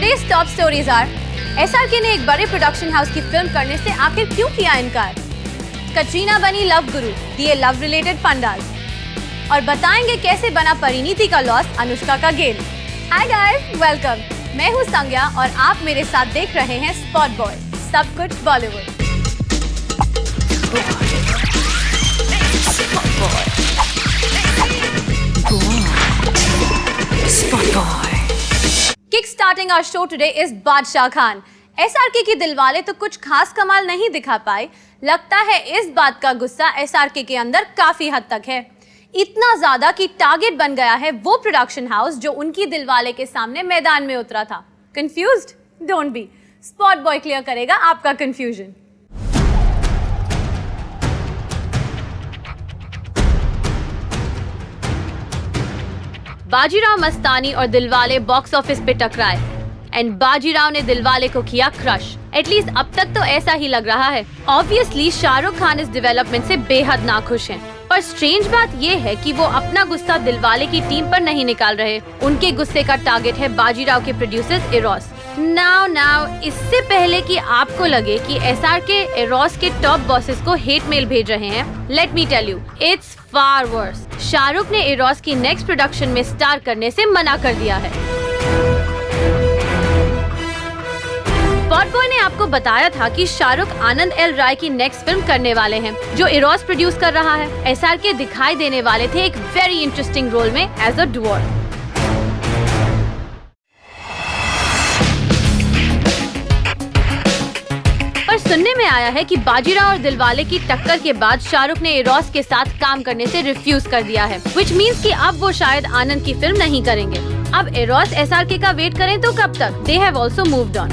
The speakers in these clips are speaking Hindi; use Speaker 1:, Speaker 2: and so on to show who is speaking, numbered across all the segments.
Speaker 1: Today's top stories are: SRK ने एक बड़े प्रोडक्शन हाउस की फिल्म करने से आखिर क्यों किया इनकार? कटरीना बनी लव गुरु, दिए लव रिलेटेड फंडास, और बताएंगे कैसे बना परिणीति का लॉस अनुष्का का गेन। Hi guys, welcome. मैं हूँ संज्ञा और आप मेरे साथ देख रहे हैं स्पॉट बॉय, सब कुछ Bollywood. Kick starting our show today is Badshah Khan. SRK की दिलवाले तो कुछ खास कमाल नहीं दिखा पाए। लगता है इस बात का गुस्सा SRK के अंदर काफी हद तक है, इतना ज्यादा कि टारगेट बन गया है वो प्रोडक्शन हाउस जो उनकी दिलवाले के सामने मैदान में उतरा था। Confused? Don't be, spot boy clear करेगा आपका कंफ्यूजन। बाजीराव मस्तानी और दिलवाले बॉक्स ऑफिस पे टकराए एंड बाजीराव ने दिलवाले को किया क्रश। एटलीस्ट अब तक तो ऐसा ही लग रहा है। ऑब्वियसली शाहरुख खान इस डेवलपमेंट से बेहद नाखुश हैं। पर स्ट्रेंज बात ये है कि वो अपना गुस्सा दिलवाले की टीम पर नहीं निकाल रहे। उनके गुस्से का टारगेट है बाजीराव के प्रोड्यूसर्स एरोस। नाउ इससे पहले कि आपको लगे कि SRK एरोस के टॉप बॉसेस को हेट मेल भेज रहे हैं, let me tell you, it's far worse. Shahrukh ने एरोस की नेक्स्ट प्रोडक्शन में स्टार करने से मना कर दिया है। स्पॉट बॉय ने आपको बताया था कि शाहरुख आनंद एल राय की नेक्स्ट फिल्म करने वाले हैं, जो एरोस प्रोड्यूस कर रहा है। SRK दिखाई देने वाले थे एक वेरी इंटरेस्टिंग रोल में एज अ डुअर। पर सुनने में आया है कि बाजीराव और दिलवाले की टक्कर के बाद शाहरुख ने एरोस के साथ काम करने से रिफ्यूज कर दिया है, व्हिच मींस कि अब वो शायद आनंद की फिल्म नहीं करेंगे। अब एरोस SRK का वेट करें तो कब तक? They have also moved on.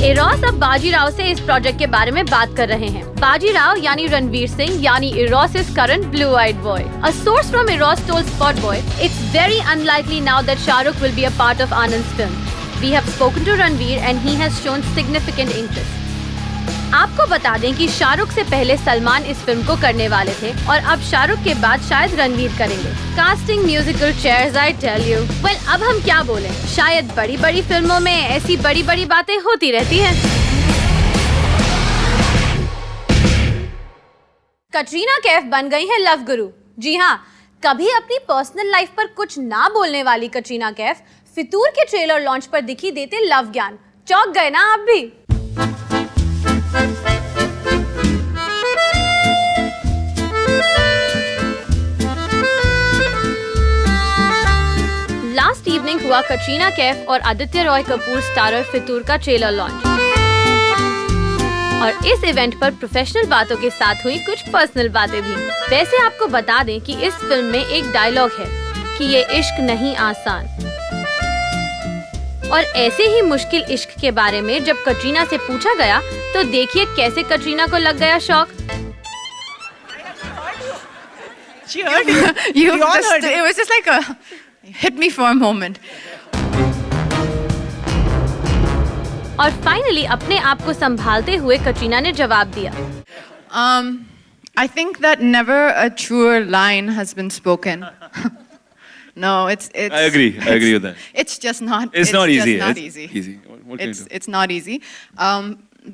Speaker 1: Arrows अब बाजीराव से इस प्रोजेक्ट के बारे में बात कर रहे हैं। बाजीराव यानी रणवीर सिंह यानी Eros is current blue eyed boy. A source from Eros told Spot Boy, "It's very unlikely now that Shahrukh will be a part of Anand's film. We have spoken to Ranveer and he has shown significant interest." आपको बता दें कि शाहरुख से पहले सलमान इस फिल्म को करने वाले थे और अब शाहरुख के बाद शायद रणवीर करेंगे। Casting musical chairs, I tell you. Well, अब हम क्या बोलें, शायद बड़ी फिल्मों में ऐसी बड़ी बातें होती रहती हैं। कटरीना कैफ बन गई है लव गुरु। जी हाँ, कभी अपनी पर्सनल लाइफ पर कुछ ना बोलने वाली कटरीना कैफ फितूर के ट्रेलर लॉन्च पर दिखी देते लव ज्ञान। चौंक गए ना आप भी? लास्ट इवनिंग हुआ कटरीना कैफ और आदित्य रॉय कपूर स्टारर फितूर का ट्रेलर लॉन्च, और इस इवेंट पर प्रोफेशनल बातों के साथ हुई कुछ पर्सनल बातें भी। वैसे आपको बता दें कि इस फिल्म में एक डायलॉग है कि ये इश्क नहीं आसान, और ऐसे ही मुश्किल इश्क के बारे में जब कटरीना से पूछा गया तो देखिए कैसे कटरीना को लग गया शौक।
Speaker 2: It was just like a hit me for a moment.
Speaker 1: और फाइनली अपने आप को संभालते हुए कटरीना ने जवाब दिया।
Speaker 2: I think that never a truer line has been spoken. No, it's.
Speaker 3: I agree with that.
Speaker 2: It's just not.
Speaker 3: It's not easy.
Speaker 2: Just not easy.
Speaker 3: What can you do?
Speaker 2: It's not easy.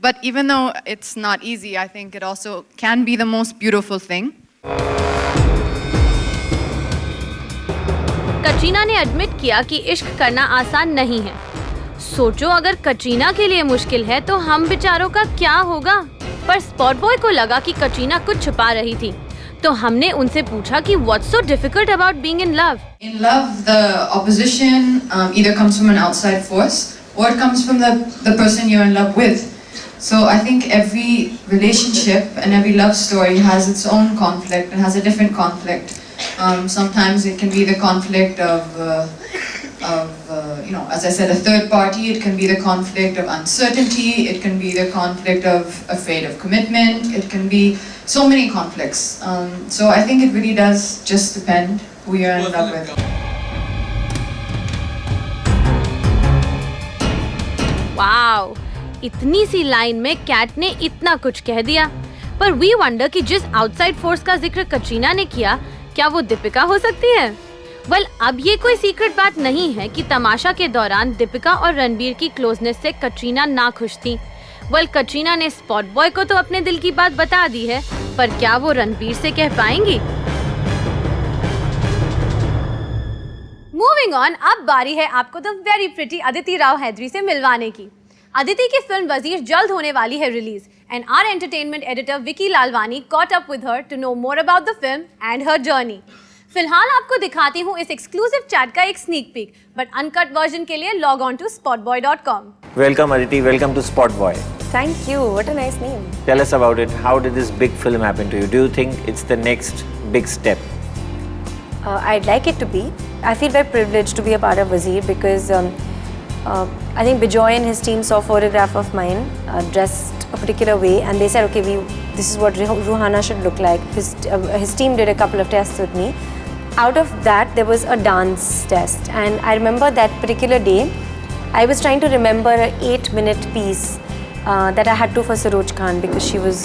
Speaker 2: But even though it's not easy, I think it also can be the most beautiful thing.
Speaker 1: Katrina ने एडमिट किया कि इश्क करना आसान नहीं है। सोचो अगर कटरीना के लिए मुश्किल है तो हम बेचारों का क्या होगा। पर स्पॉट बॉय को लगा कि कटरीना कुछ छुपा रही थी, तो हमने उनसे पूछा कि what's so difficult about being in love?
Speaker 4: In love, the opposition either comes from an outside force or it comes from the person you're in love with. So I think every relationship and every love story has its own conflict and has a different conflict. Sometimes it can be the conflict of as I said, a third party. It can be the conflict of uncertainty. It can be the conflict of afraid of commitment. It can be so many conflicts. So I think it really does just depend who you're in love with.
Speaker 1: Wow, इतनी सी लाइन में कैट ने इतना कुछ कह दिया। पर वी वंडर कि जिस आउटसाइड फोर्स का जिक्र कटरीना ने किया, क्या वो दीपिका हो सकती है? वेल, अब ये कोई सीक्रेट बात नहीं है कि तमाशा के दौरान दीपिका और रणबीर की क्लोजनेस से कटरीना ना खुश थी। वेल, कटरीना ने स्पॉट बॉय को तो अपने दिल की बात बता दी है, पर क्या वो रणबीर से कह पाएंगी? मूविंग ऑन, अब बारी है आपको the very pretty Aditi Rao Hydari से मिलवाने की। अदिति की फिल्म वजीर जल्द होने वाली है release, and our entertainment editor Vicky Lalwani caught up with her to know more about the film and her journey. फिलहाल आपको दिखाती हूँ इस एक्सक्लूसिव चैट का एक sneak peek, but uncut version के लिए log on to spotboy.com.
Speaker 5: Welcome Aditi, welcome to Spot Boy.
Speaker 6: Thank you, what a nice name.
Speaker 5: Tell us about it. How did this big film happen to you? Do you think it's the next big step?
Speaker 6: I'd like it to be. I feel very privileged to be a part of Wazir because I think Bijoy and his team saw a photograph of mine dressed a particular way, and they said, okay, this is what Ruhana should look like. His team did a couple of tests with me. Out of that, there was a dance test, and I remember that particular day, I was trying to remember an 8-minute piece that I had to for Saroj Khan because she was,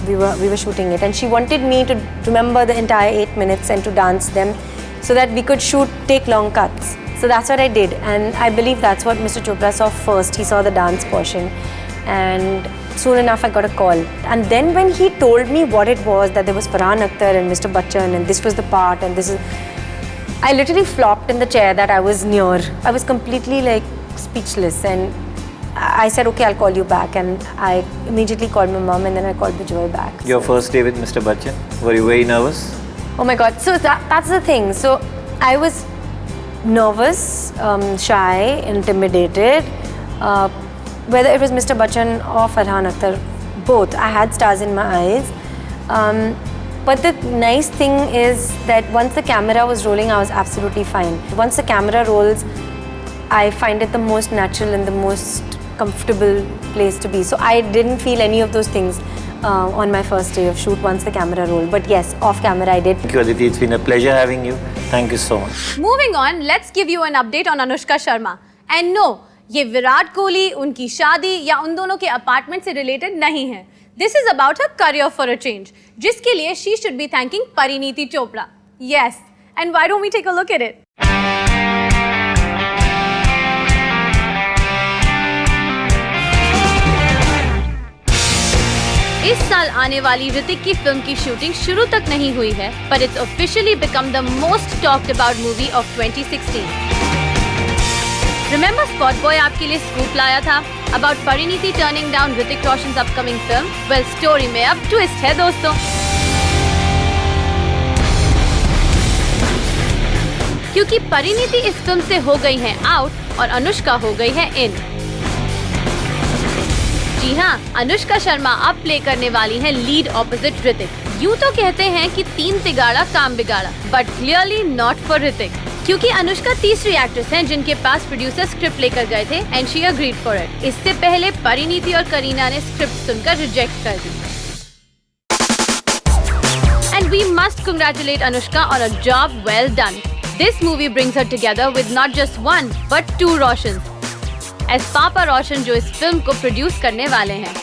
Speaker 6: we were shooting it, and she wanted me to remember the entire 8 minutes and to dance them so that we could take long cuts. So that's what I did, and I believe that's what Mr. Chopra saw first. He saw the dance portion, and soon enough I got a call. And then when he told me what it was, that there was Farhan Akhtar and Mr. Bachchan and this was the part and this is... I literally flopped in the chair that I was near. I was completely like speechless, and I said, okay, I'll call you back. And I immediately called my mom, and then I called Bijoy back.
Speaker 5: Your first day with Mr. Bachchan, were you very nervous?
Speaker 6: Oh my God, so that's the thing. So I was nervous, shy, intimidated. Whether it was Mr. Bachchan or Farhan Akhtar, both. I had stars in my eyes. But the nice thing is that once the camera was rolling, I was absolutely fine. Once the camera rolls, I find it the most natural and the most comfortable place to be. So I didn't feel any of those things on my first day of shoot once the camera rolled. But yes, off camera I did.
Speaker 5: Thank you, Aditi. It's been a pleasure having you. Thank you so much.
Speaker 1: Moving on, let's give you an update on Anushka Sharma. And no, ये विराट कोहली, उनकी शादी या उन दोनों के अपार्टमेंट से रिलेटेड नहीं है. This is about her career for a change, जिसके लिए she should be thanking Parineeti Chopra. Yes, and why don't we take a look at it? इस साल आने वाली ऋतिक की फिल्म की शूटिंग शुरू तक नहीं हुई है, but it's officially become the most talked about movie of 2016. Remember Spot Boy आपके लिए स्कूप लाया था about Parineeti turning down Hrithik Roshan's upcoming film? Well, story में अब twist है दोस्तों. क्योंकि परिणीति इस फिल्म से हो गई है आउट और अनुष्का हो गई है इन. जी हाँ, अनुष्का शर्मा अब प्ले करने वाली हैं लीड ऑपोजिट ऋतिक. यूँ तो कहते हैं कि 3 तिगाड़ा काम बिगाड़ा, but clearly not for Hrithik, क्योंकि अनुष्का तीसरी एक्ट्रेस हैं जिनके पास प्रोड्यूसर स्क्रिप्ट लेकर गए थे and she agreed for it. इससे पहले परिणीति और करीना ने स्क्रिप्ट सुनकर रिजेक्ट कर दी. And we must congratulate Anushka on a job well done. This movie brings her together with not just one but 2 Roshans. As पापा रोशन जो इस फिल्म को प्रोड्यूस करने वाले हैं.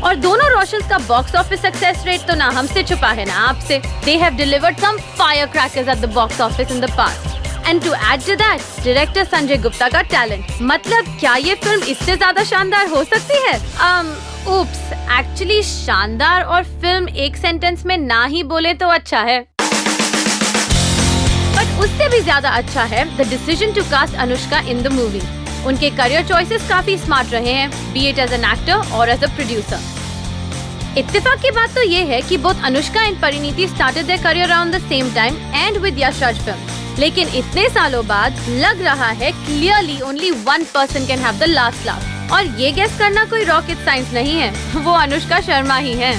Speaker 1: और दोनों रोशंस का बॉक्स ऑफिस सक्सेस रेट तो ना हमसे छुपा है ना आपसे. They have delivered some firecrackers at the box office in the past. And to add to that, director Sanjay Gupta का टैलेंट. मतलब क्या ये फिल्म इससे ज्यादा शानदार हो सकती है? Oops, एक्चुअली शानदार और फिल्म एक सेंटेंस में ना ही बोले तो अच्छा है. बट उससे भी ज्यादा अच्छा है the decision to cast Anushka in the movie. उनके करियर चॉइसेस काफी स्मार्ट रहे हैं, be it as an actor और एज अ प्रोड्यूसर. इत्तेफाक की बात तो ये है कि both Anushka and Parineeti started their career around the same time and with Yash Raj film. लेकिन इतने सालों बाद लग रहा है clearly only one person can have the last laugh. और ये गेस करना कोई रॉकेट साइंस नहीं है, वो अनुष्का शर्मा ही है.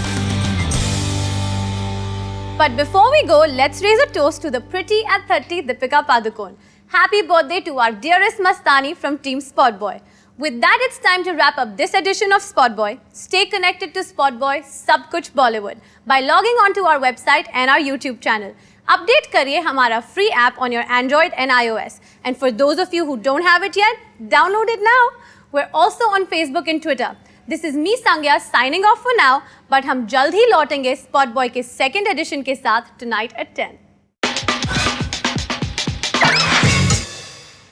Speaker 1: But before we go, let's raise a toast to the pretty at 30 Deepika Padukone. Happy birthday to our dearest Mastani from Team Spot Boy. With that, it's time to wrap up this edition of Spot Boy. Stay connected to Spot Boy, Sab Kuch Bollywood, by logging on to our website and our YouTube channel. Update करिए हमारा free app on your Android and iOS. And for those of you who don't have it yet, download it now. We're also on Facebook and Twitter. This is me Sangya signing off for now, but हम जल्द ही लौटेंगे Spot Boy के second edition के साथ tonight at 10.